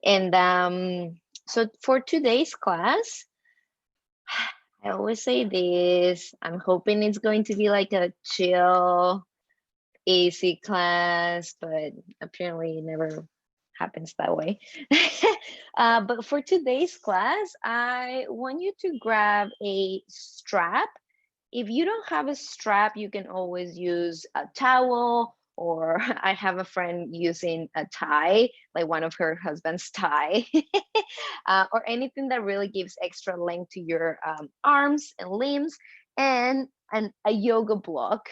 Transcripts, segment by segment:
And so for today's class, I always say this, I'm hoping it's going to be like a chill, easy class, but apparently it never happens that way. But for today's class, I want you to grab a strap. If you don't have a strap, you can always use a towel, or I have a friend using a tie, like one of her husband's tie, or anything that really gives extra length to your arms and limbs, and a yoga block,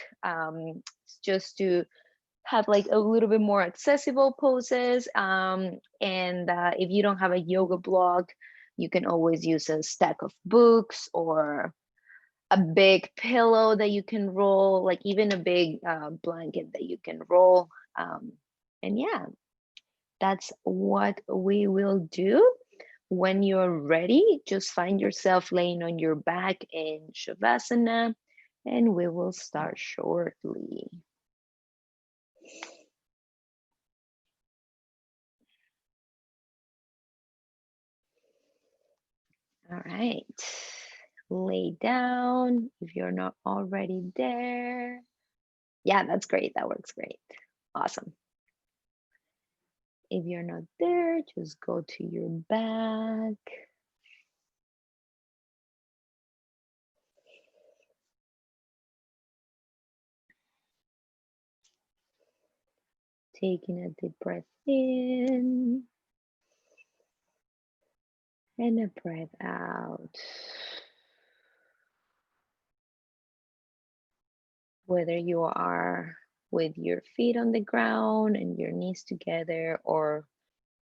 just to have like a little bit more accessible poses. And if you don't have a yoga block, you can always use a stack of books or a big pillow that you can roll, like even a big blanket that you can roll. And yeah, that's what we will do. When you're ready, just find yourself laying on your back in Shavasana, and we will start shortly. All right, lay down if you're not already there. Yeah, that's great. That works great. Awesome. If you're not there, just go to your back. Taking a deep breath in and a breath out. Whether you are with your feet on the ground and your knees together, or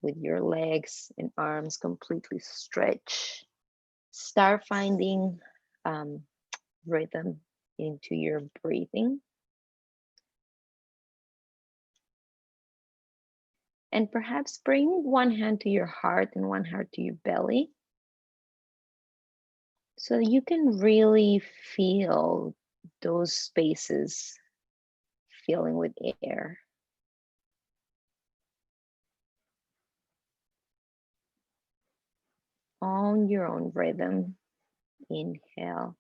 with your legs and arms completely stretched, start finding rhythm into your breathing. And perhaps bring one hand to your heart and one hand to your belly, so you can really feel those spaces filling with air. On your own rhythm. Inhale,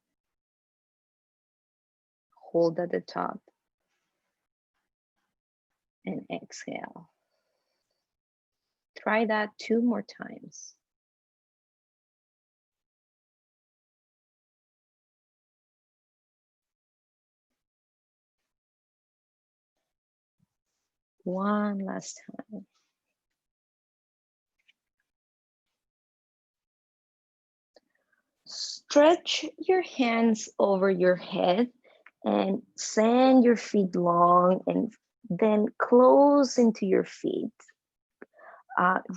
hold at the top, and exhale. Try that 2 more times. One last time. Stretch your hands over your head and send your feet long, and then close into your feet.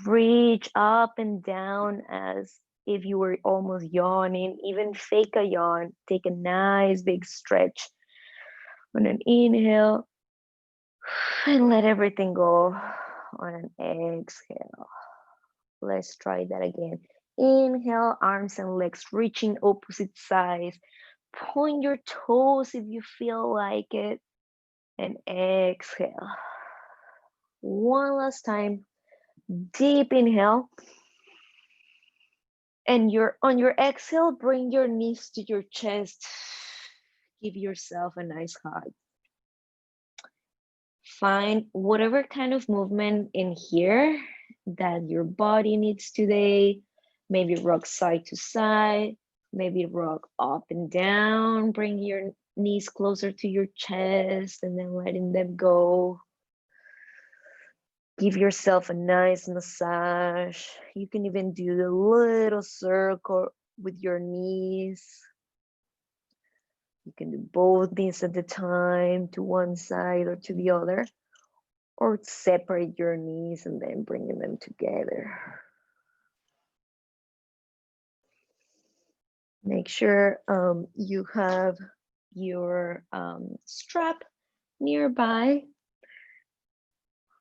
Reach up and down as if you were almost yawning. Even fake a yawn. Take a nice big stretch on an inhale and let everything go on an exhale. Let's try that again. Inhale, arms and legs reaching opposite sides. Point your toes if you feel like it. And exhale. One last time. Deep inhale. And on your exhale, bring your knees to your chest. Give yourself a nice hug. Find whatever kind of movement in here that your body needs today. Maybe rock side to side, maybe rock up and down. Bring your knees closer to your chest and then letting them go. Give yourself a nice massage. You can even do a little circle with your knees. You can do both knees at the time, to one side or to the other, or separate your knees and then bringing them together. Make sure you have your strap nearby.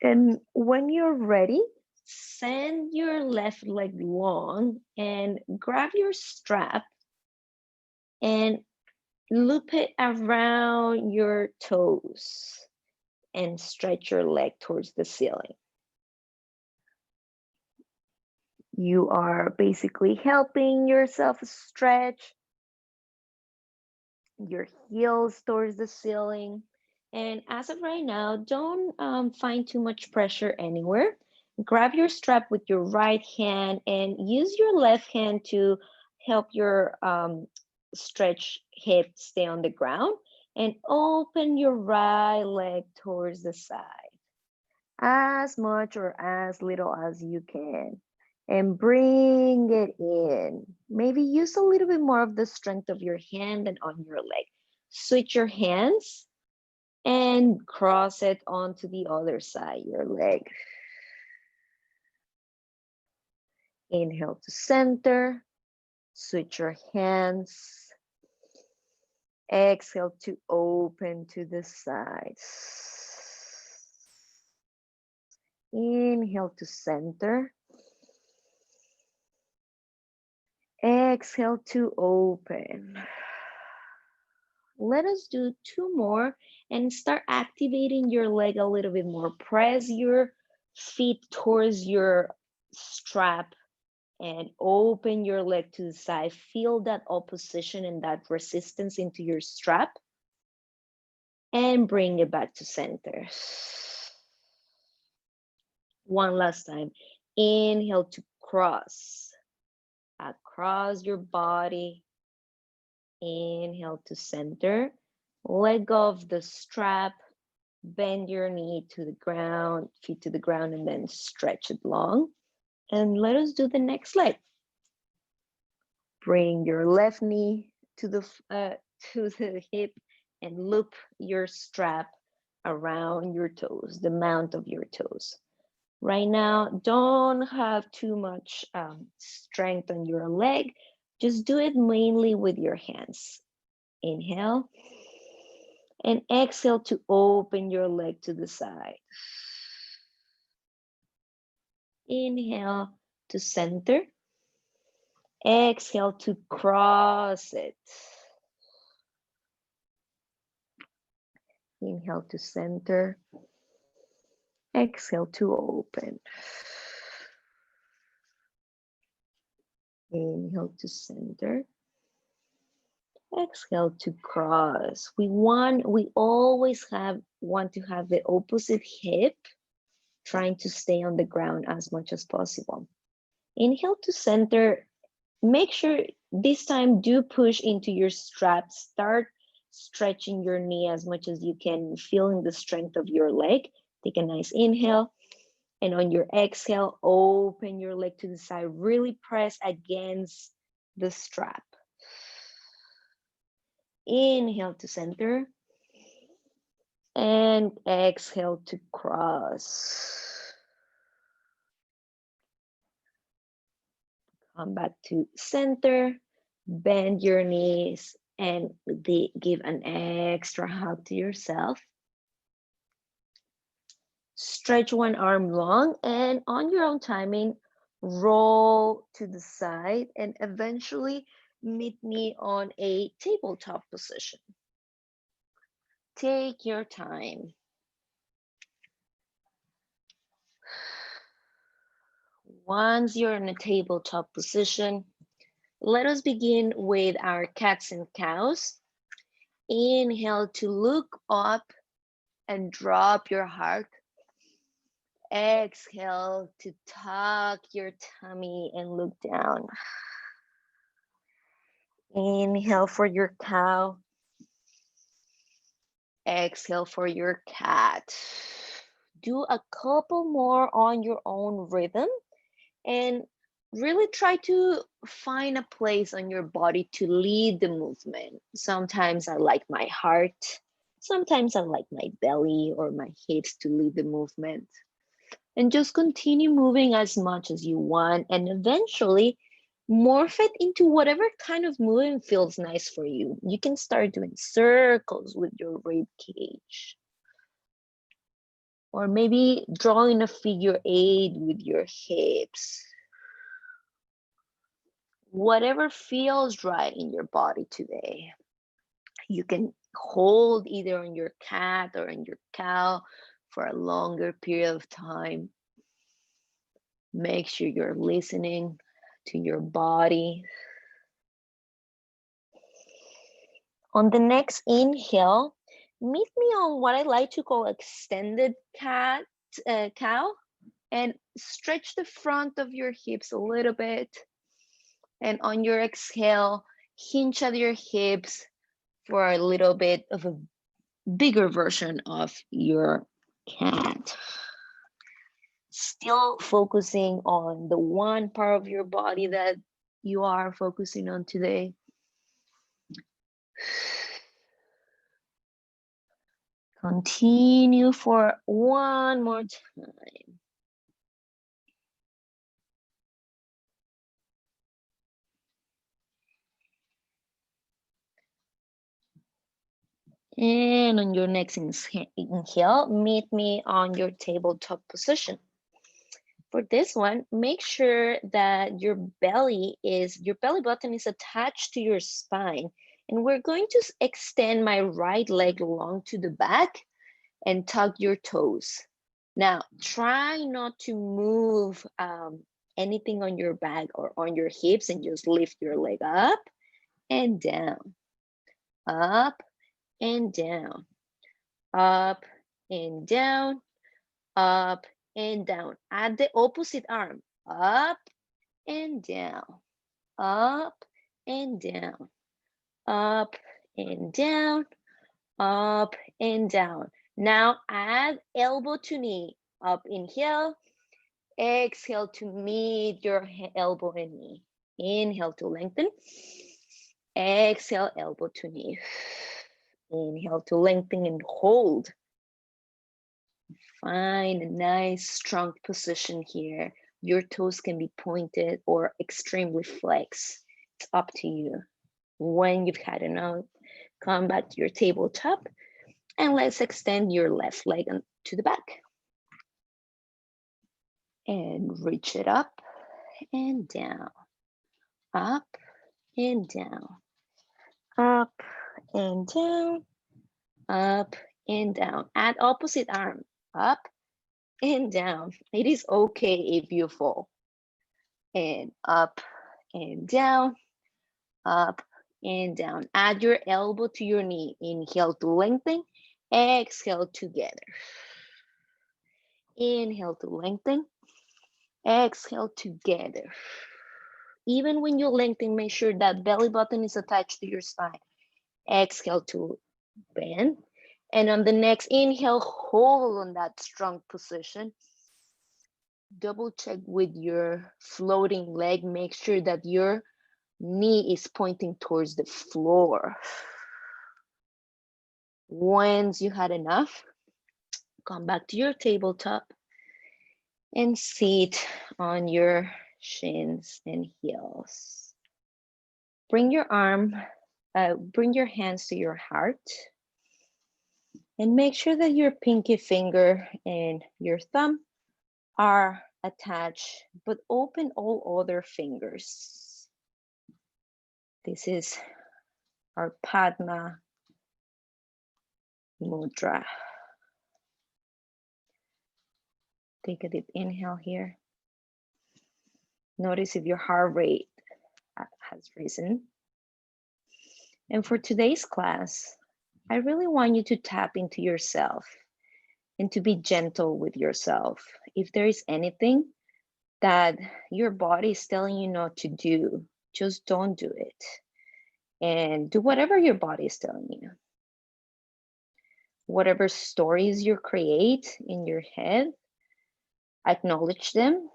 And when you're ready, send your left leg long and grab your strap and loop it around your toes and stretch your leg towards the ceiling. You are basically helping yourself stretch your heels towards the ceiling. And as of right now, don't find too much pressure anywhere. Grab your strap with your right hand and use your left hand to help your stretch hip stay on the ground. And open your right leg towards the side as much or as little as you can. And bring it in. Maybe use a little bit more of the strength of your hand than on your leg. Switch your hands and cross it onto the other side, your leg. Inhale to center. Switch your hands. Exhale to open to the sides. Inhale to center. Exhale to open. Let us do two more and start activating your leg a little bit more. Press your feet towards your strap and open your leg to the side. Feel that opposition and that resistance into your strap and bring it back to center. One last time. Inhale to cross across your body. Inhale to center. Let go of the strap. Bend your knee to the ground, feet to the ground, and then stretch it long. And let us do the next leg. Bring your left knee to the hip and loop your strap around your toes, the mount of your toes. Right now, don't have too much strength on your leg. Just do it mainly with your hands. Inhale and exhale to open your leg to the side. Inhale to center. Exhale to cross it. Inhale to center. Exhale to open. Inhale to center. Exhale to cross. We always want to have the opposite hip trying to stay on the ground as much as possible. Inhale to center. Make sure this time do push into your strap. Start stretching your knee as much as you can, feeling the strength of your leg. Take a nice inhale. And on your exhale, open your leg to the side. Really press against the strap. Inhale to center. And exhale to cross. Come back to center. Bend your knees and give an extra hug to yourself. Stretch one arm long and on your own timing, roll to the side and eventually meet me on a tabletop position. Take your time. Once you're in a tabletop position, let us begin with our cats and cows. Inhale to look up and drop your heart. Exhale to tuck your tummy and look down. Inhale for your cow. Exhale for your cat. Do a couple more on your own rhythm and really try to find a place on your body to lead the movement. Sometimes I like my heart. Sometimes I like my belly or my hips to lead the movement. And just continue moving as much as you want and eventually morph it into whatever kind of movement feels nice for you. You can start doing circles with your rib cage. Or maybe drawing a figure 8 with your hips. Whatever feels right in your body today. You can hold either on your cat or on your cow for a longer period of time. Make sure you're listening to your body. On the next inhale, meet me on what I like to call extended cow, and stretch the front of your hips a little bit. And on your exhale, hinge at your hips for a little bit of a bigger version of your cat. Still focusing on the one part of your body that you are focusing on today. Continue for one more time. And on your next inhale, meet me on your tabletop position. For this one, make sure that your belly button is attached to your spine. And we're going to extend my right leg long to the back and tuck your toes. Now, try not to move anything on your back or on your hips, and just lift your leg up and down, up and down, up and down, up and down. Add the opposite arm, up and down, up and down, up and down, up and down. Now add elbow to knee, up, inhale, exhale to meet your elbow and knee. Inhale to lengthen, exhale, elbow to knee. Inhale to lengthen and hold. Find a nice strong position here. Your toes can be pointed or extremely flexed. It's up to you. When you've had enough, come back to your tabletop and let's extend your left leg to the back. And reach it up and down, up and down, up and down, up and down. Add opposite arm, up and down. It is okay if you fall. And up and down, up and down. Add your elbow to your knee. Inhale to lengthen, exhale together. Inhale to lengthen, exhale together. Even when you lengthen, make sure that belly button is attached to your spine. Exhale to bend. And on the next inhale, hold on that strong position. Double check with your floating leg. Make sure that your knee is pointing towards the floor. Once you had enough, come back to your tabletop and sit on your shins and heels. Bring your hands to your heart and make sure that your pinky finger and your thumb are attached, but open all other fingers. This is our Padma Mudra. Take a deep inhale here. Notice if your heart rate has risen. And for today's class, I really want you to tap into yourself and to be gentle with yourself. If there is anything that your body is telling you not to do, just don't do it. And do whatever your body is telling you. Whatever stories you create in your head, acknowledge them,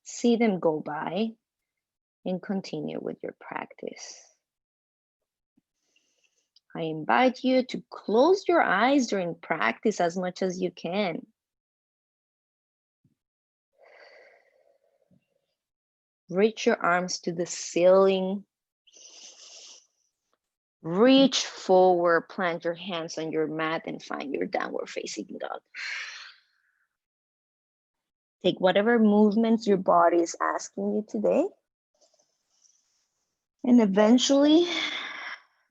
see them go by, and continue with your practice. I invite you to close your eyes during practice as much as you can. Reach your arms to the ceiling. Reach forward, plant your hands on your mat and find your downward facing dog. Take whatever movements your body is asking you today. And eventually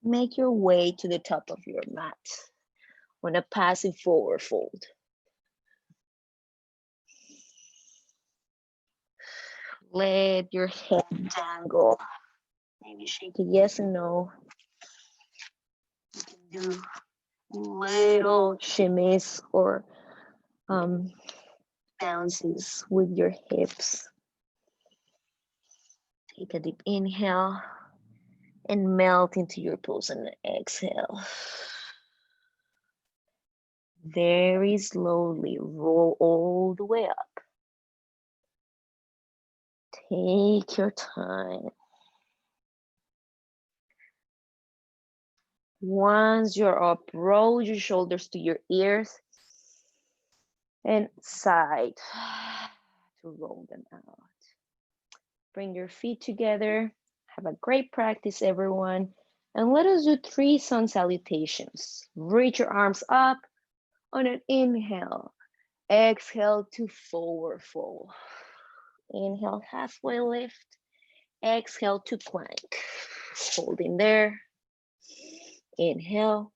make your way to the top of your mat on a passive forward fold. Let your head dangle. Maybe shake it yes and no. You can do little shimmies or bounces with your hips. Take a deep inhale and melt into your pose and exhale. Very slowly roll all the way up. Take your time. Once you're up, roll your shoulders to your ears and side to roll them out. Bring your feet together. Have a great practice, everyone. And let us do 3 sun salutations. Reach your arms up on an inhale. Exhale to forward fold. Inhale, halfway lift. Exhale to plank. Holding there. Inhale.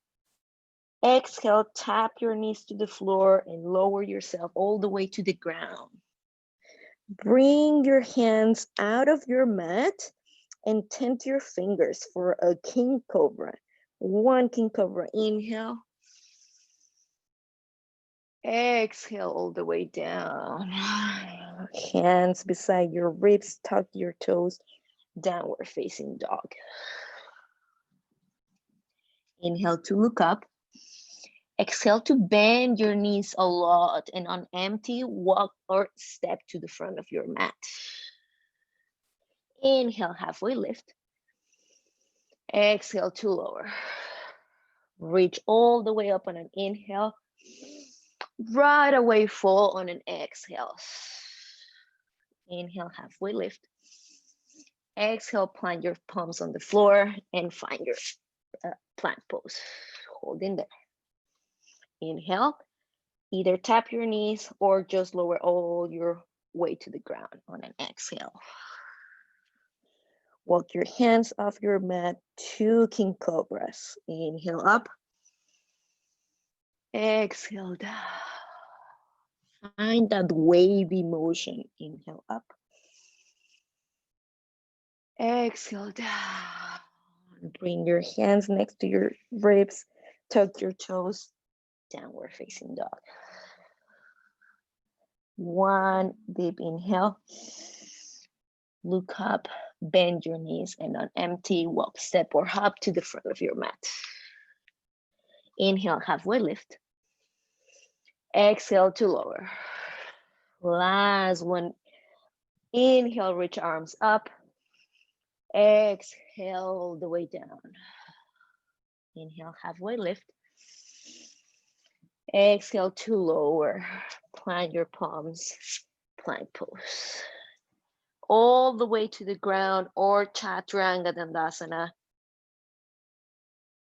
Exhale, tap your knees to the floor and lower yourself all the way to the ground. Bring your hands out of your mat and tent your fingers for a king cobra. 1 king cobra, inhale. Exhale all the way down. Hands beside your ribs, tuck your toes, downward facing dog. Inhale to look up. Exhale to bend your knees a lot and on empty, walk or step to the front of your mat. Inhale, halfway lift. Exhale to lower. Reach all the way up on an inhale. Right away fall on an exhale. Inhale, halfway lift. Exhale, plant your palms on the floor and find your plank pose. Hold in there. Inhale, either tap your knees or just lower all your way to the ground on an exhale. Walk your hands off your mat, 2 king cobras. Inhale up. Exhale down. Find that wavy motion. Inhale up. Exhale down. Bring your hands next to your ribs. Tuck your toes. Downward facing dog. 1 deep inhale. Look up, bend your knees, and on empty, walk, step, or hop to the front of your mat. Inhale, halfway lift. Exhale to lower. Last one. Inhale, reach arms up. Exhale all the way down. Inhale, halfway lift. Exhale to lower. Plant your palms, plank pose. All the way to the ground or Chaturanga Dandasana.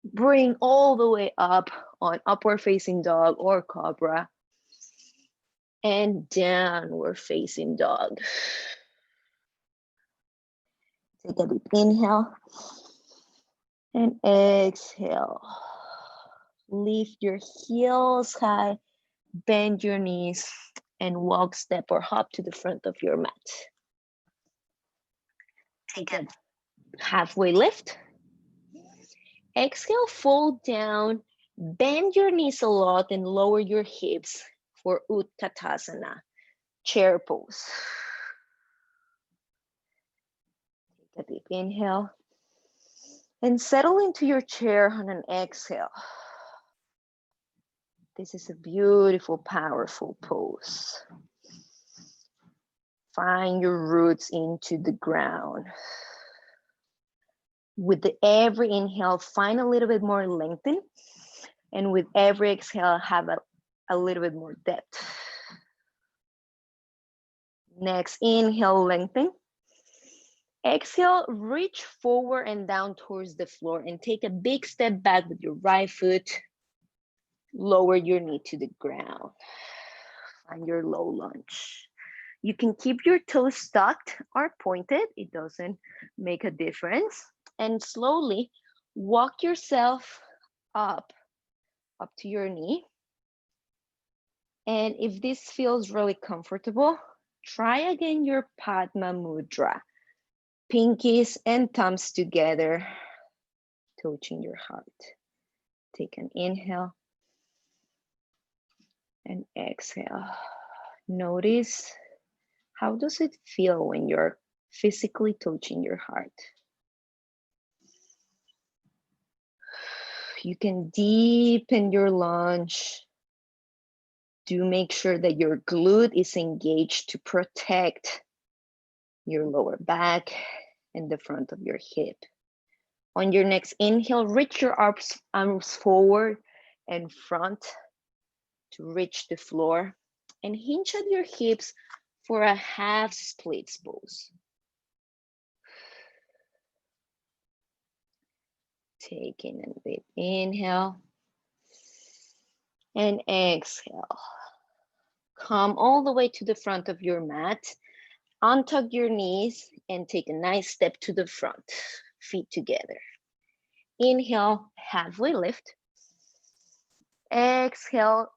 Bring all the way up on upward facing dog or cobra. And downward facing dog. Take a deep inhale and exhale. Lift your heels high, bend your knees, and walk, step, or hop to the front of your mat. Take a halfway lift. Exhale, fold down, bend your knees a lot, and lower your hips for Utkatasana, chair pose. Take a deep inhale and settle into your chair on an exhale. This is a beautiful, powerful pose. Find your roots into the ground. With every inhale, find a little bit more lengthen. And with every exhale, have a little bit more depth. Next, inhale, lengthen. Exhale, reach forward and down towards the floor and take a big step back with your right foot. Lower your knee to the ground. Find your low lunge. You can keep your toes tucked or pointed. It doesn't make a difference. And slowly walk yourself up to your knee. And if this feels really comfortable, Try again your Padma Mudra. Pinkies and thumbs together, touching your heart. Take an inhale and exhale. Notice, how does it feel when you're physically touching your heart? You can deepen your lunge. Do make sure that your glute is engaged to protect your lower back and the front of your hip. On your next inhale, reach your arms forward and front to reach the floor, and hinge at your hips for a half split pose. Taking a deep inhale and exhale. Come all the way to the front of your mat. Untuck your knees and take a nice step to the front, feet together. Inhale, halfway lift. Exhale,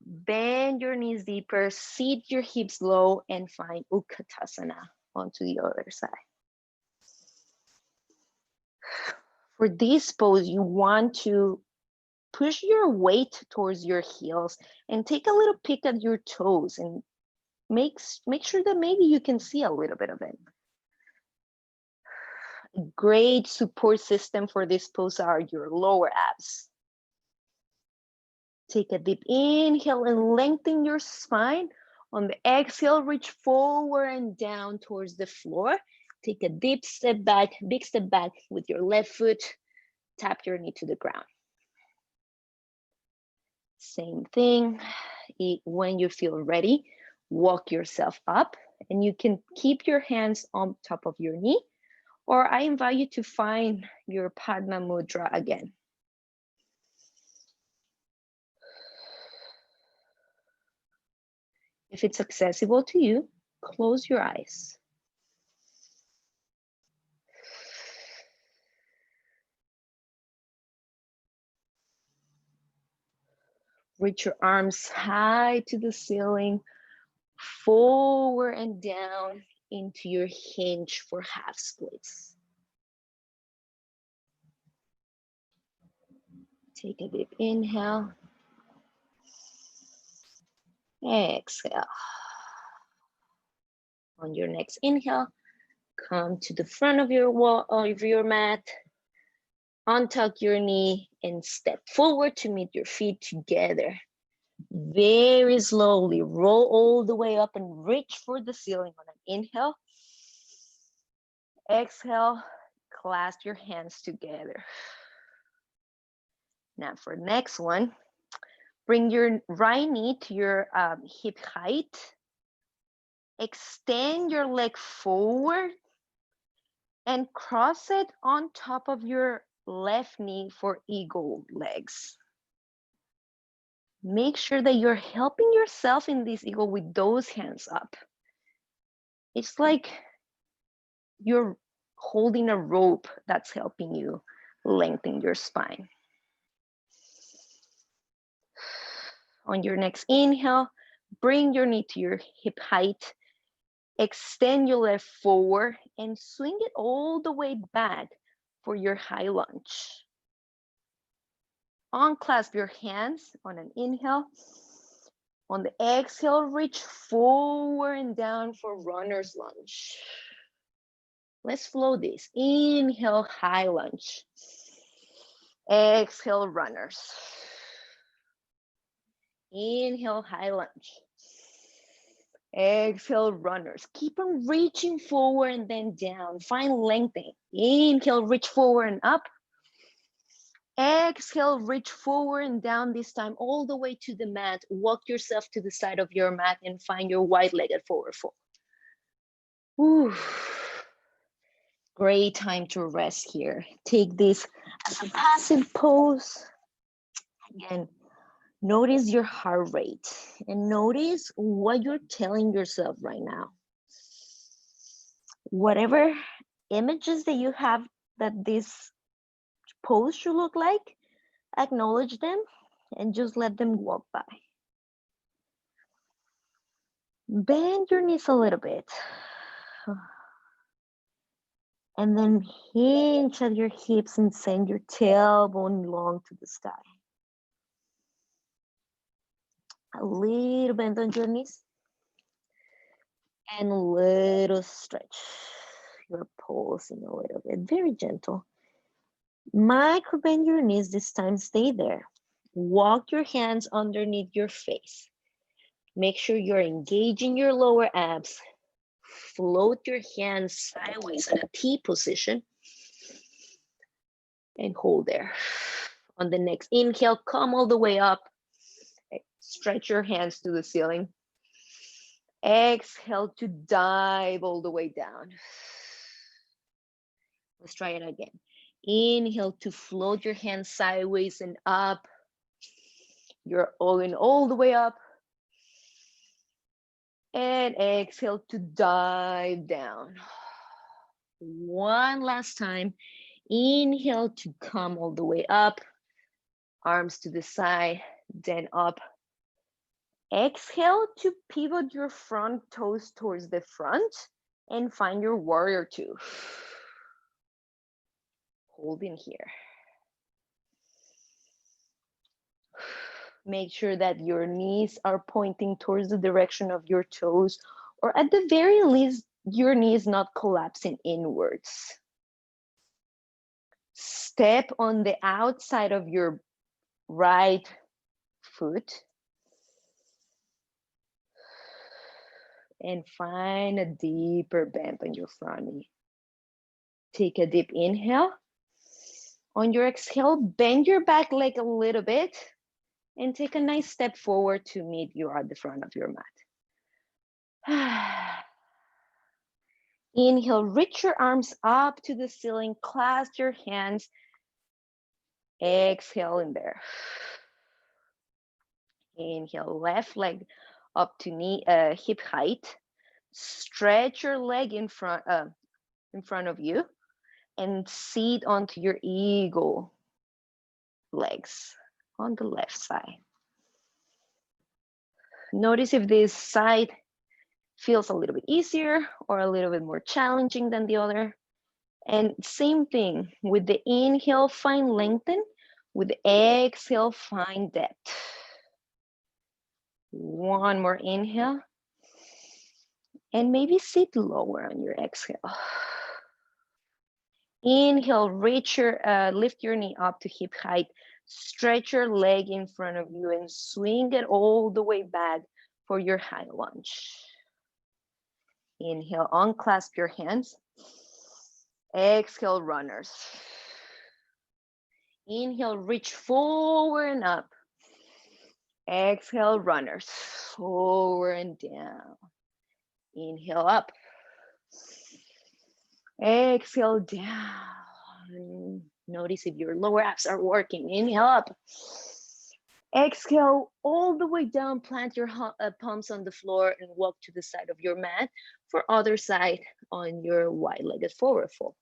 bend your knees deeper, seat your hips low, and find Utkatasana onto the other side. For this pose, you want to push your weight towards your heels and take a little peek at your toes and make sure that maybe you can see a little bit of it. A great support system for this pose are your lower abs. Take a deep inhale and lengthen your spine. On the exhale, reach forward and down towards the floor. Take a deep step back, big step back with your left foot. Tap your knee to the ground. Same thing. When you feel ready, walk yourself up, and you can keep your hands on top of your knee, or I invite you to find your Padma Mudra again. If it's accessible to you, close your eyes. Reach your arms high to the ceiling, forward and down into your hinge for half splits. Take a deep inhale. Exhale. On your next inhale, come to the front of your wall of your mat. Untuck your knee and step forward to meet your feet together. Very slowly roll all the way up and reach for the ceiling on an inhale. Exhale, clasp your hands together. Now for next one, bring your right knee to your hip height. Extend your leg forward and cross it on top of your left knee for eagle legs. Make sure that you're helping yourself in this eagle with those hands up. It's like you're holding a rope that's helping you lengthen your spine. On your next inhale, bring your knee to your hip height. Extend your leg forward and swing it all the way back for your high lunge. Unclasp your hands on an inhale. On the exhale, reach forward and down for runner's lunge. Let's flow this. Inhale, high lunge. Exhale, runners. Inhale, high lunge. Exhale, runners. Keep on reaching forward and then down. Find lengthening. Inhale, reach forward and up. Exhale, reach forward and down, this time all the way to the mat. Walk yourself to the side of your mat and find your wide-legged forward fold. Ooh. Great time to rest here. Take this as a passive pose. Again, notice your heart rate and notice what you're telling yourself right now. Whatever images that you have that this pose should look like, acknowledge them and just let them walk by. Bend your knees a little bit. And then hinge at your hips and send your tailbone long to the sky. A little bend on your knees. And a little stretch. You're pulsing a little bit, very gentle. Micro bend your knees this time, stay there. Walk your hands underneath your face. Make sure you're engaging your lower abs. Float your hands sideways in a T position. And hold there. On the next inhale, come all the way up. Stretch your hands to the ceiling. Exhale to dive all the way down. Let's try it again. Inhale to float your hands sideways and up. You're all the way up. And exhale to dive down. One last time. Inhale to come all the way up. Arms to the side, then up. Exhale to pivot your front toes towards the front and find your warrior two. Hold in here. Make sure that your knees are pointing towards the direction of your toes, or at the very least, your knees not collapsing inwards. Step on the outside of your right foot and find a deeper bend on your front knee. Take a deep inhale. On your exhale, bend your back leg a little bit and take a nice step forward to meet you at the front of your mat. Inhale, reach your arms up to the ceiling, clasp your hands. Exhale in there. Inhale, left leg up to knee, hip height. Stretch your leg in front of you and sit onto your eagle legs on the left side. Notice if this side feels a little bit easier or a little bit more challenging than the other. And same thing with the inhale, find lengthen. With the exhale, find depth. One more inhale. And maybe sit lower on your exhale. Inhale, reach your, lift your knee up to hip height. Stretch your leg in front of you and swing it all the way back for your high lunge. Inhale, unclasp your hands. Exhale, runners. Inhale, reach forward and up. Exhale, runners. Forward and down. Inhale, up. Exhale, down. Notice if your lower abs are working. Inhale, up. Exhale, all the way down. Plant your palms on the floor and walk to the side of your mat for other side on your wide-legged forward fold.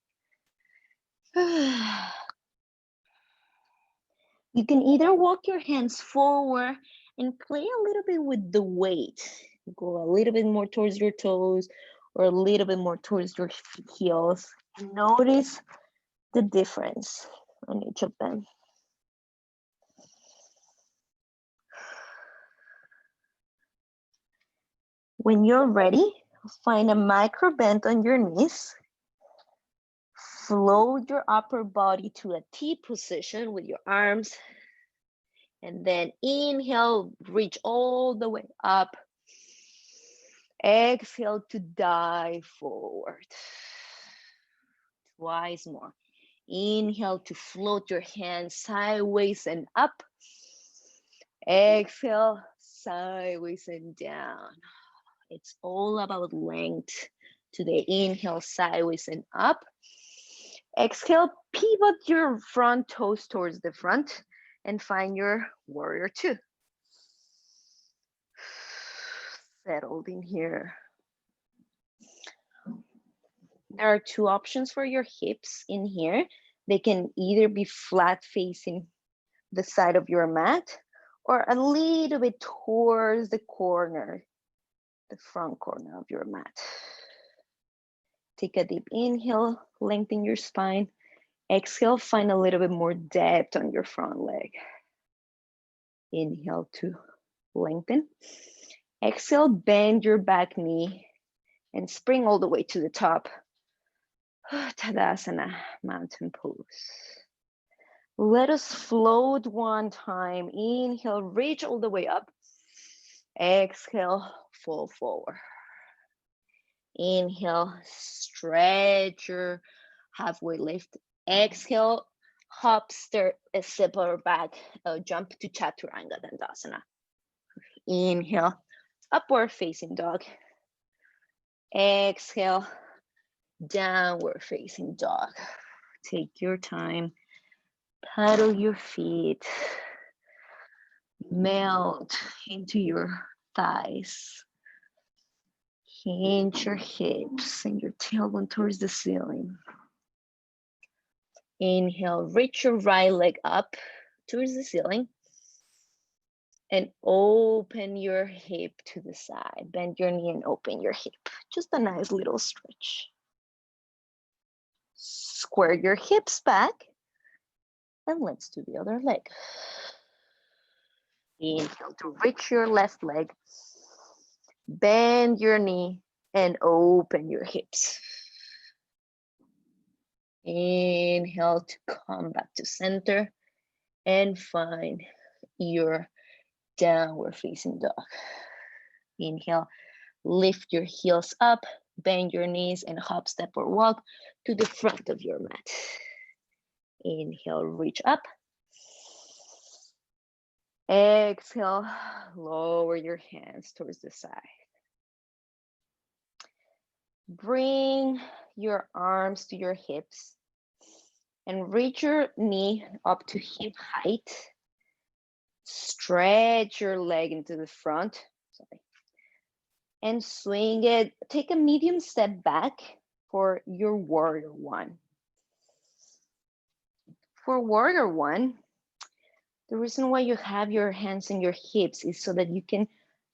You can either walk your hands forward and play a little bit with the weight. Go a little bit more towards your toes or a little bit more towards your heels. Notice the difference on each of them. When you're ready, find a micro bend on your knees. Float your upper body to a T position with your arms. And then inhale, reach all the way up. Exhale to dive forward. Twice more. Inhale to float your hands sideways and up. Exhale, sideways and down. It's all about length. To the inhale, sideways and up. Exhale, pivot your front toes towards the front and find your warrior two. Settled in here. There are two options for your hips in here. They can either be flat facing the side of your mat or a little bit towards the corner. the front corner of your mat. Take a deep inhale, lengthen your spine. Exhale, find a little bit more depth on your front leg. Inhale to lengthen. Exhale, bend your back knee and spring all the way to the top. Tadasana, mountain pose. Let us float one time. Inhale, reach all the way up. Exhale, fall forward. Inhale, stretch your halfway lift. Exhale, hop, step or back, jump to Chaturanga Dandasana. Inhale, upward facing dog. Exhale, downward facing dog. Take your time, paddle your feet, melt into your thighs. Hinge your hips and your tailbone towards the ceiling. Inhale, reach your right leg up towards the ceiling and open your hip to the side. Bend your knee and open your hip. Just a nice little stretch. Square your hips back and let's do the other leg. Inhale to reach your left leg. Bend your knee and open your hips. Inhale to come back to center and find your downward facing dog. Inhale, lift your heels up, bend your knees and hop, step or walk to the front of your mat. Inhale, reach up. Exhale, lower your hands towards the side. Bring your arms to your hips and reach your knee up to hip height. Stretch your leg into the front. And swing it. Take a medium step back for your warrior one. For warrior one, the reason why you have your hands on your hips is so that you can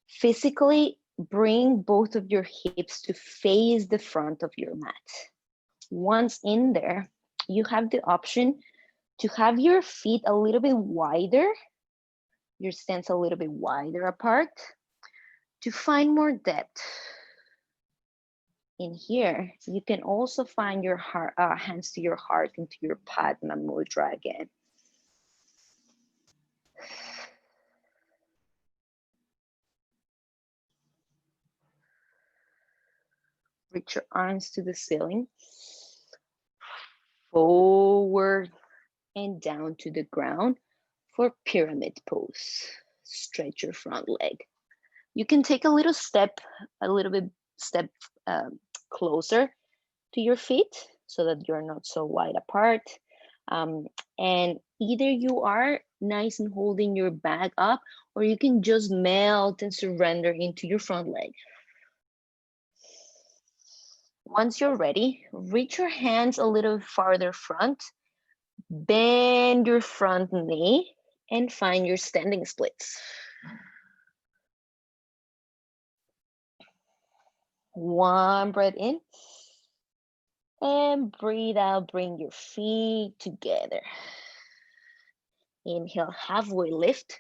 physically bring both of your hips to face the front of your mat. Once in there, you have the option to have your feet a little bit wider, your stance a little bit wider apart, to find more depth. In here, you can also find your heart, hands to your heart into your Padma Mudra again. Reach your arms to the ceiling. Forward and down to the ground for pyramid pose. Stretch your front leg. You can take a little bit closer to your feet so that you're not so wide apart. And either you are nice and holding your back up, or you can just melt and surrender into your front leg. Once you're ready, reach your hands a little farther front, bend your front knee, and find your standing splits. One breath in, and breathe out, bring your feet together. Inhale, halfway lift.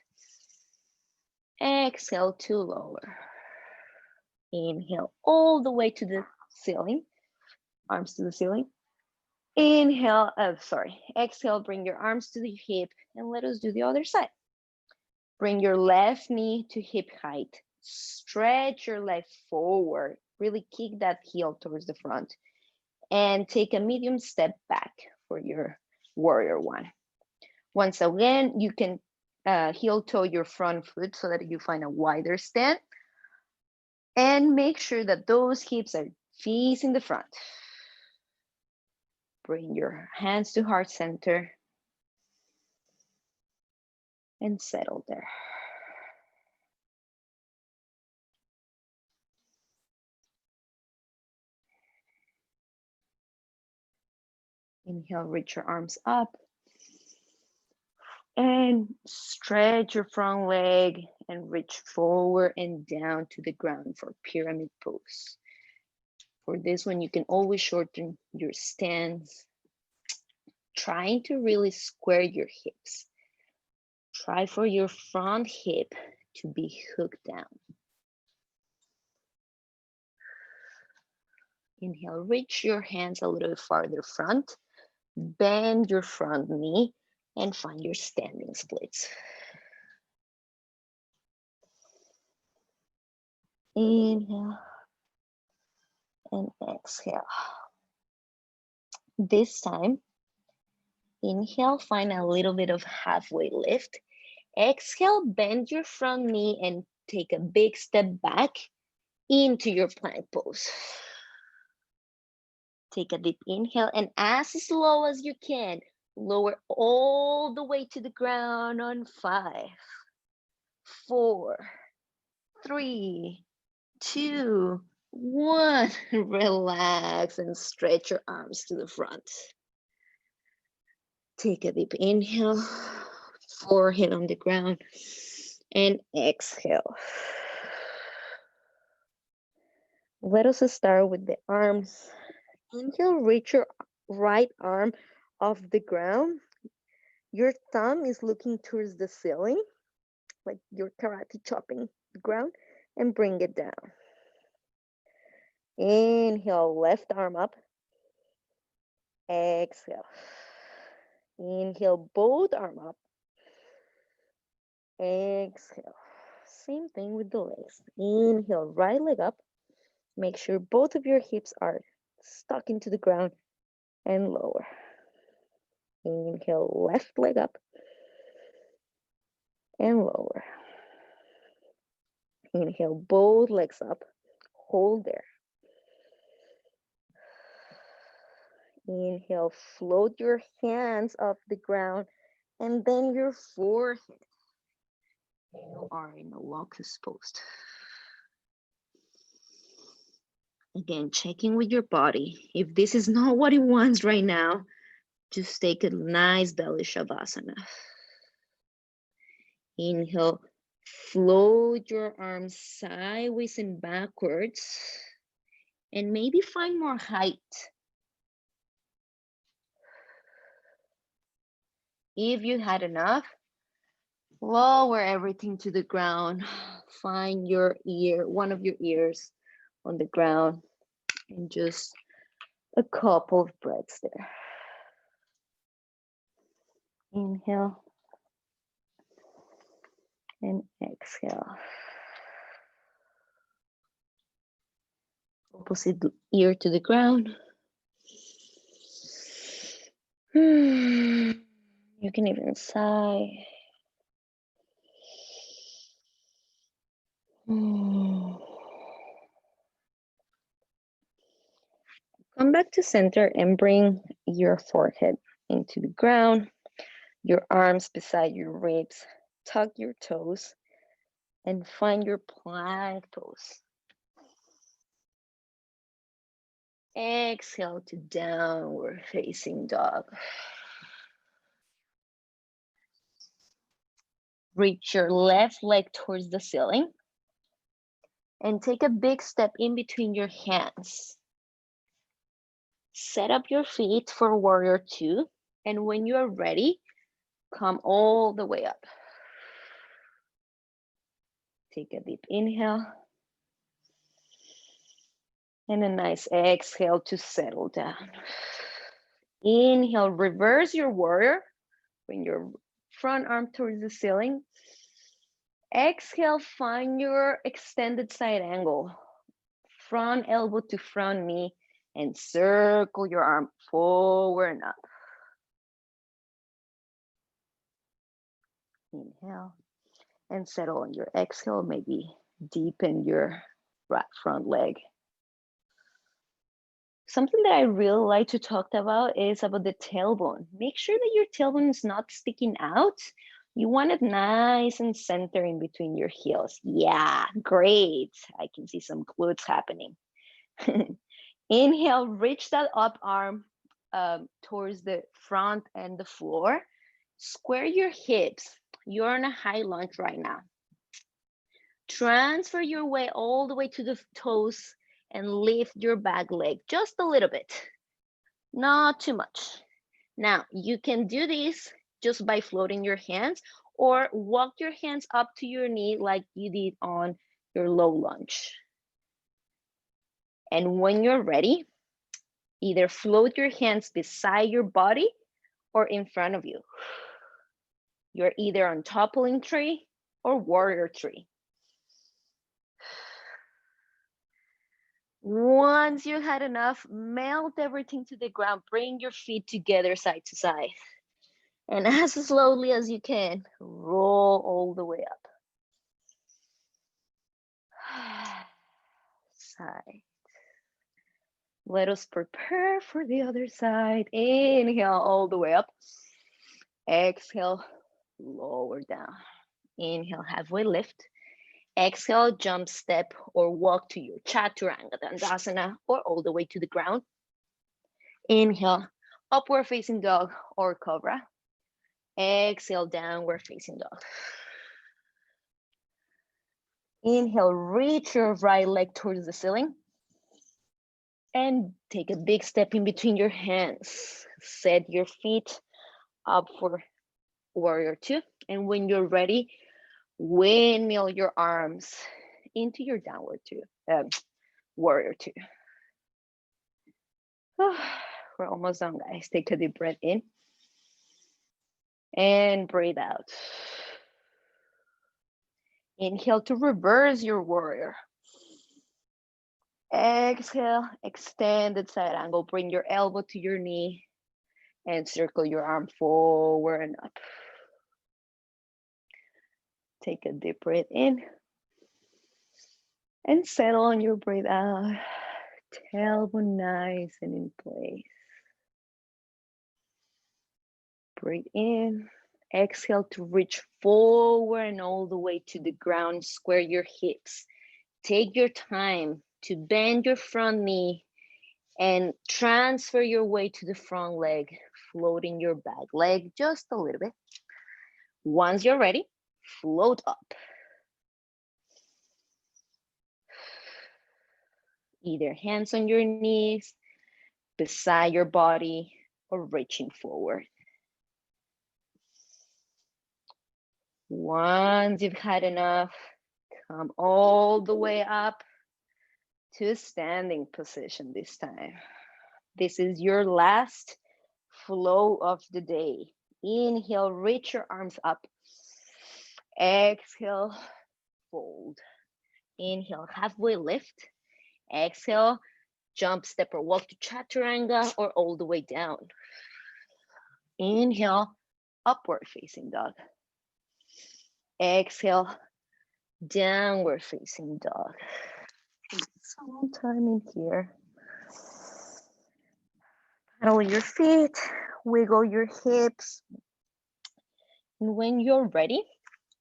Exhale to lower. Inhale all the way to the ceiling, arms to the ceiling. Inhale, exhale, bring your arms to the hip and let us do the other side. Bring your left knee to hip height. Stretch your leg forward. Really kick that heel towards the front. And take a medium step back for your warrior one. Once again, you can heel toe your front foot so that you find a wider stand. And make sure that those hips are facing the front. Bring your hands to heart center and settle there. Inhale, reach your arms up and stretch your front leg and reach forward and down to the ground for pyramid pose. For this one, you can always shorten your stance, trying to really square your hips. Try for your front hip to be hooked down. Inhale, reach your hands a little farther front, bend your front knee, and find your standing splits. Inhale and exhale. This time, inhale, find a little bit of halfway lift. Exhale, bend your front knee and take a big step back into your plank pose. Take a deep inhale and as slow as you can, lower all the way to the ground on 5, 4, 3, 2, 1. Relax and stretch your arms to the front. Take a deep inhale, forehead on the ground, and exhale. Let us start with the arms. Inhale, reach your right arm off the ground. Your thumb is looking towards the ceiling, like you're karate chopping the ground, and bring it down. Inhale, left arm up. Exhale. Inhale, both arm up. Exhale. Same thing with the legs. Inhale, right leg up. Make sure both of your hips are stuck into the ground and lower. Inhale, left leg up and lower. Inhale, both legs up. Hold there. Inhale, float your hands off the ground and then your forehead. You are in a locust pose. Again, checking with your body. If this is not what it wants right now, just take a nice belly shavasana. Inhale, float your arms sideways and backwards, and maybe find more height. If you had enough, lower everything to the ground. Find your ear, one of your ears on the ground, and just a couple of breaths there. Inhale and exhale. Opposite ear to the ground. You can even sigh. Come back to center and bring your forehead into the ground, your arms beside your ribs, tuck your toes, and find your plank pose. Exhale to downward facing dog. Reach your left leg towards the ceiling and take a big step in between your hands. Set up your feet for warrior 2, and when you are ready, come all the way up. Take a deep inhale and a nice exhale to settle down. Inhale, reverse your warrior. Bring your front arm towards the ceiling. Exhale, find your extended side angle. Front elbow to front knee and circle your arm forward and up. Inhale and settle on your exhale. Maybe deepen your right front leg. Something that I really like to talk about is about the tailbone. Make sure that your tailbone is not sticking out. You want it nice and center in between your heels. Yeah, great. I can see some glutes happening. Inhale, reach that up arm towards the front and the floor. Square your hips. You're in a high lunge right now. Transfer your way all the way to the toes and lift your back leg just a little bit, not too much. Now, you can do this just by floating your hands or walk your hands up to your knee like you did on your low lunge. And when you're ready, either float your hands beside your body or in front of you. You're either on toppling tree or warrior tree. Once you had enough, melt everything to the ground. Bring your feet together side to side. And as slowly as you can, roll all the way up. Side. Let us prepare for the other side. Inhale all the way up. Exhale, lower down. Inhale, halfway lift. Exhale, jump, step, or walk to your chaturanga dandasana or all the way to the ground. Inhale, upward facing dog or cobra. Exhale, downward facing dog. Inhale, reach your right leg towards the ceiling. And take a big step in between your hands. Set your feet up for warrior two. And when you're ready, windmill your arms into your downward two, warrior two. We're almost done, guys. Take a deep breath in and breathe out. Inhale to reverse your warrior. Exhale, extended side angle. Bring your elbow to your knee and circle your arm forward and up. Take a deep breath in and settle on your breath out. Tailbone nice and in place. Breathe in. Exhale to reach forward and all the way to the ground. Square your hips. Take your time to bend your front knee and transfer your weight to the front leg, floating your back leg just a little bit. Once you're ready, float up. Either hands on your knees, beside your body, or reaching forward. Once you've had enough, come all the way up to standing position this time. This is your last flow of the day. Inhale, reach your arms up. Exhale, fold. Inhale, halfway lift. Exhale, jump, step, or walk to chaturanga or all the way down. Inhale, upward facing dog. Exhale, downward facing dog. Take some time in here. Pedal your feet, wiggle your hips. And when you're ready,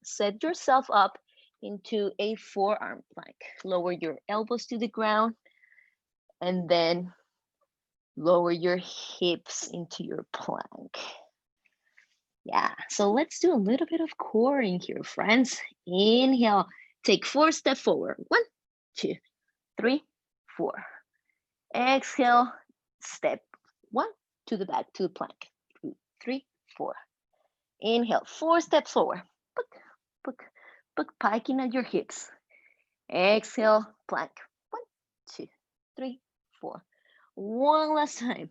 set yourself up into a forearm plank. Lower your elbows to the ground and then lower your hips into your plank. Yeah, so let's do a little bit of core in here, friends. Inhale, take 4 steps forward. 1, 2, 3, 4. Exhale, step 1 to the back to the plank. 2, 3, 4. Inhale, 4 steps forward. Piking at your hips. Exhale, plank. 1, 2, 3, 4. One last time.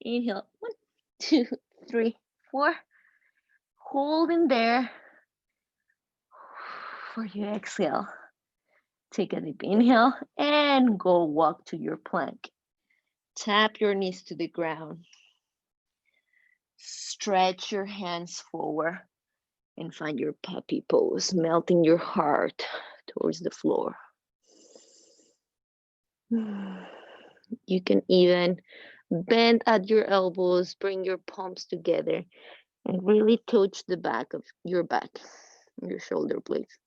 Inhale, 1, 2, 3, 4. Hold in there for your exhale. Take a deep inhale and go walk to your plank. Tap your knees to the ground. Stretch your hands forward and find your puppy pose, melting your heart towards the floor. You can even bend at your elbows, bring your palms together, and really touch the back of your back, your shoulder blades.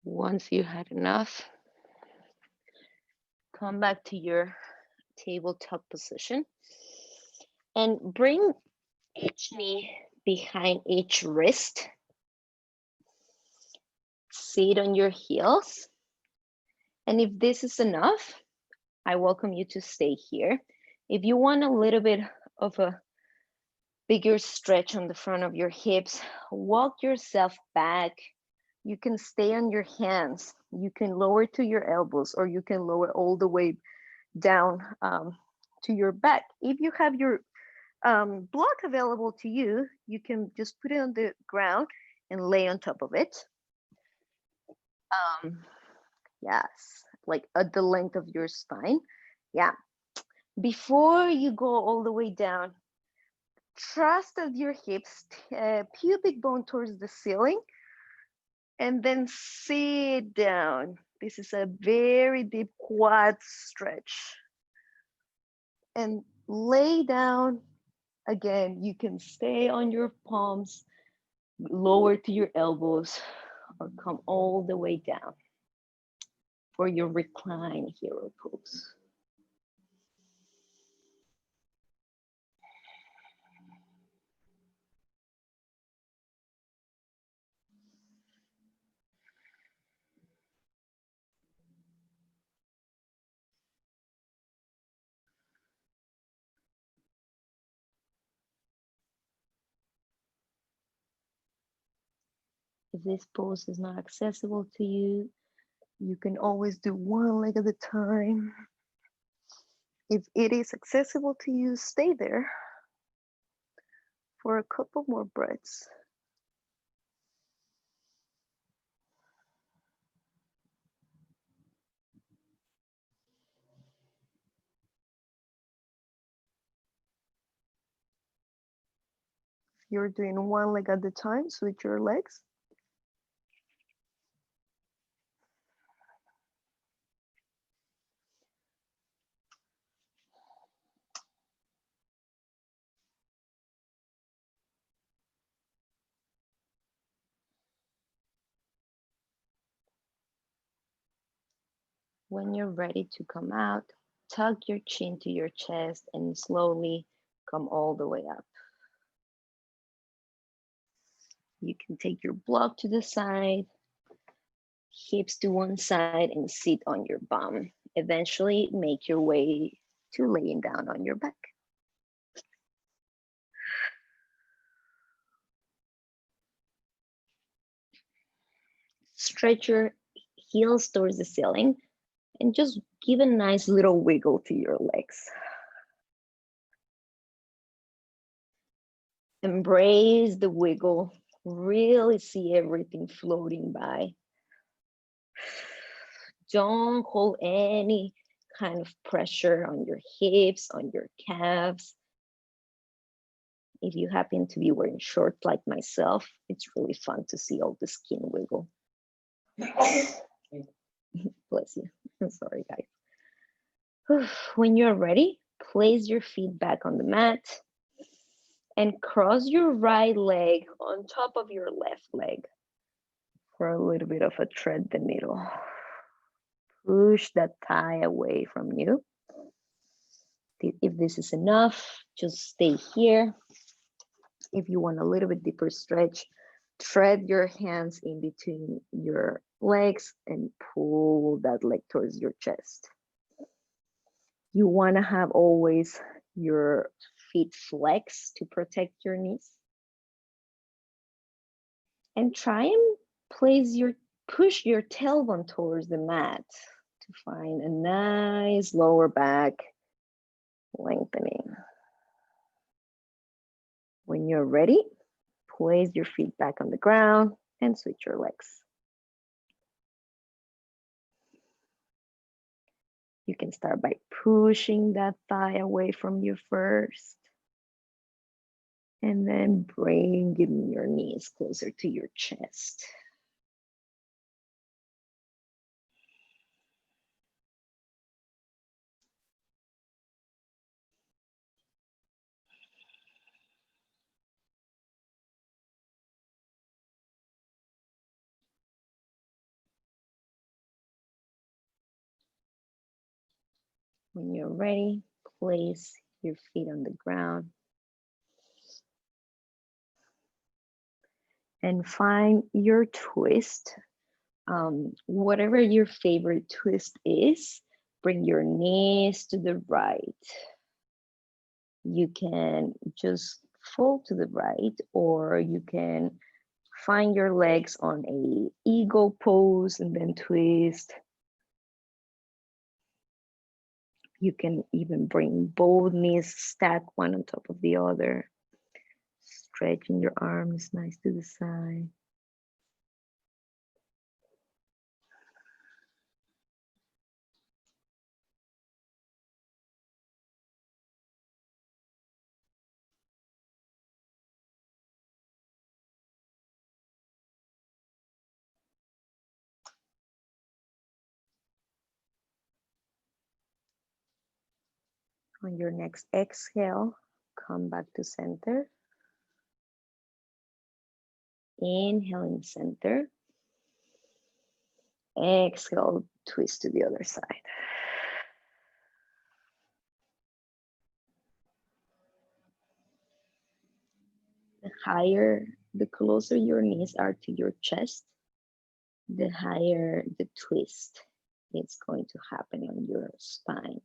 Once you had enough, come back to your tabletop position and bring each knee behind each wrist. Sit on your heels. And if this is enough, I welcome you to stay here. If you want a little bit of a bigger stretch on the front of your hips, walk yourself back. You can stay on your hands. You can lower to your elbows, or you can lower all the way down to your back. If you have your block available to you, you can just put it on the ground and lay on top of it. Yes, like at the length of your spine. Yeah. Before you go all the way down, thrust at your hips, pubic bone towards the ceiling, and then sit down. This is a very deep quad stretch. And lay down. Again, you can stay on your palms, lower to your elbows, or come all the way down for your recline hero pose. If this pose is not accessible to you, you can always do one leg at a time. If it is accessible to you, stay there for a couple more breaths. If you're doing one leg at a time, switch your legs. When you're ready to come out, tuck your chin to your chest and slowly come all the way up. You can take your block to the side, hips to one side, and sit on your bum. Eventually, make your way to laying down on your back. Stretch your heels towards the ceiling and just give a nice little wiggle to your legs. Embrace the wiggle. Really see everything floating by. Don't hold any kind of pressure on your hips, on your calves. If you happen to be wearing shorts like myself, it's really fun to see all the skin wiggle. Bless you. I'm sorry, guys. When you're ready, place your feet back on the mat and cross your right leg on top of your left leg for a little bit of a thread the needle. Push that thigh away from you. If this is enough, just stay here. If you want a little bit deeper stretch, thread your hands in between your legs and pull that leg towards your chest. You want to have always your feet flexed to protect your knees. And try and push your tailbone towards the mat to find a nice lower back lengthening. When you're ready, place your feet back on the ground and switch your legs. You can start by pushing that thigh away from you first. And then bringing your knees closer to your chest. When you're ready, place your feet on the ground. and find your twist. Whatever your favorite twist is, bring your knees to the right. You can just fold to the right, or you can find your legs on a eagle pose and then twist. You can even bring both knees, stack one on top of the other. Stretching your arms nice to the side. On your next exhale, come back to center. Inhaling center. Exhale, twist to the other side. The closer your knees are to your chest, the higher the twist is going to happen on your spine.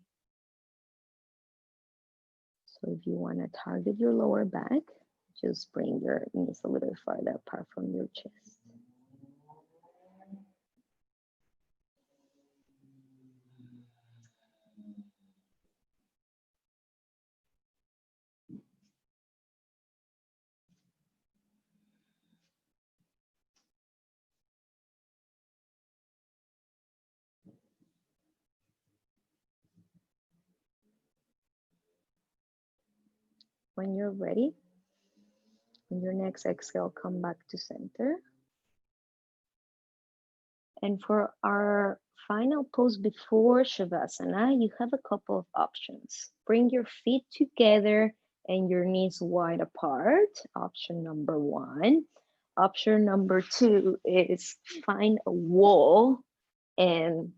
So if you want to target your lower back, just bring your knees a little farther apart from your chest. When you're ready, on your next exhale, come back to center. And for our final pose before Shavasana, you have a couple of options. Bring your feet together and your knees wide apart, option number one. Option number two is find a wall and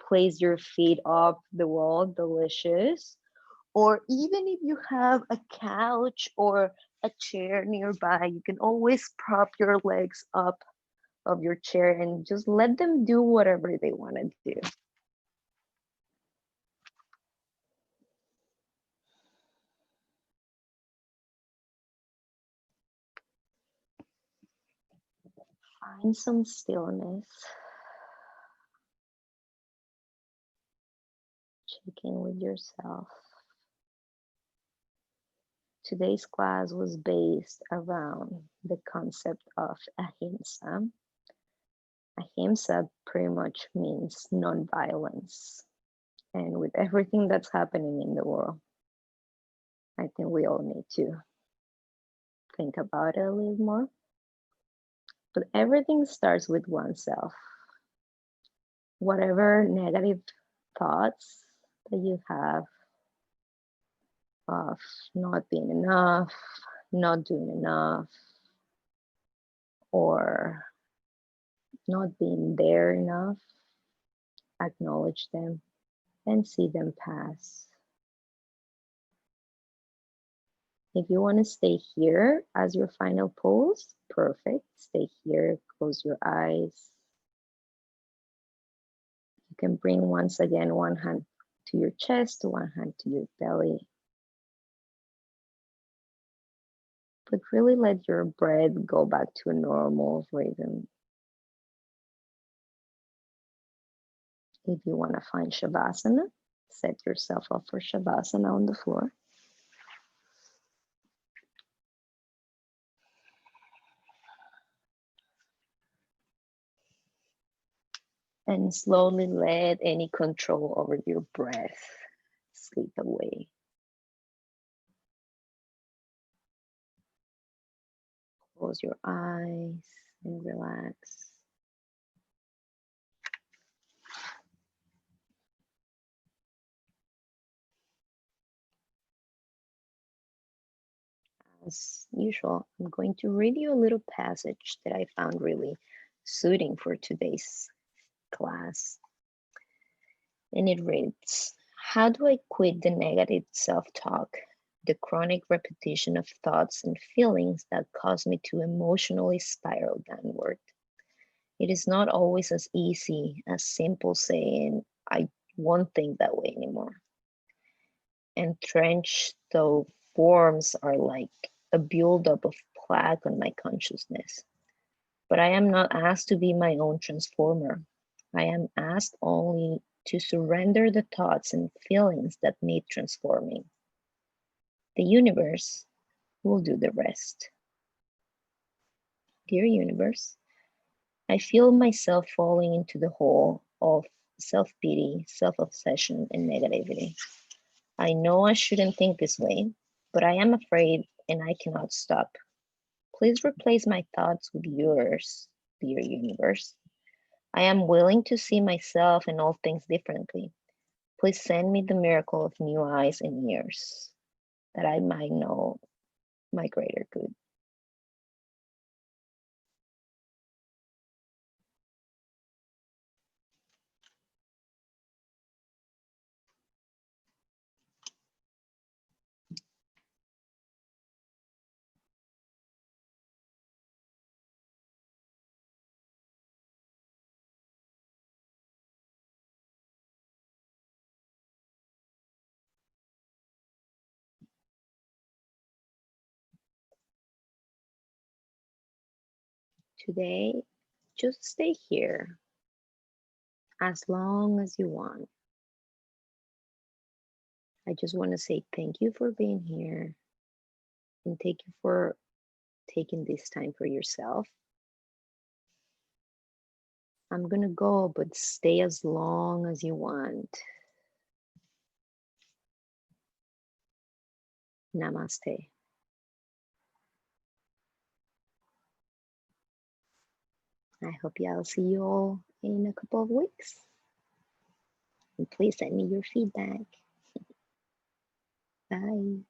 place your feet off the wall, delicious. Or even if you have a couch or a chair nearby, you can always prop your legs up of your chair and just let them do whatever they want to do. Find some stillness. Check in with yourself. Today's class was based around the concept of Ahimsa. Ahimsa pretty much means non-violence. And with everything that's happening in the world, I think we all need to think about it a little more. But everything starts with oneself. Whatever negative thoughts that you have of not being enough, not doing enough, or not being there enough, acknowledge them and see them pass. If you want to stay here as your final pose, perfect. Stay here, close your eyes. You can bring once again one hand to your chest, one hand to your belly. But really let your breath go back to a normal rhythm. If you want to find Shavasana, set yourself up for Shavasana on the floor. And slowly let any control over your breath slip away. Close your eyes and relax. As usual, I'm going to read you a little passage that I found really suiting for today's class. And it reads, how do I quit the negative self-talk the chronic repetition of thoughts and feelings that cause me to emotionally spiral downward. It is not always as easy as simple saying, I won't think that way anymore. Entrenched though forms are like a buildup of plaque on my consciousness. But I am not asked to be my own transformer. I am asked only to surrender the thoughts and feelings that need transforming. The universe will do the rest. Dear universe, I feel myself falling into the hole of self-pity, self-obsession, and negativity. I know I shouldn't think this way, but I am afraid and I cannot stop. Please replace my thoughts with yours, dear universe. I am willing to see myself and all things differently. Please send me the miracle of new eyes and ears, that I might know my greater good. Today, just stay here as long as you want. I just want to say thank you for being here and thank you for taking this time for yourself. I'm gonna go, but stay as long as you want. Namaste. I hope I'll see you all in a couple of weeks. And please send me your feedback. Bye.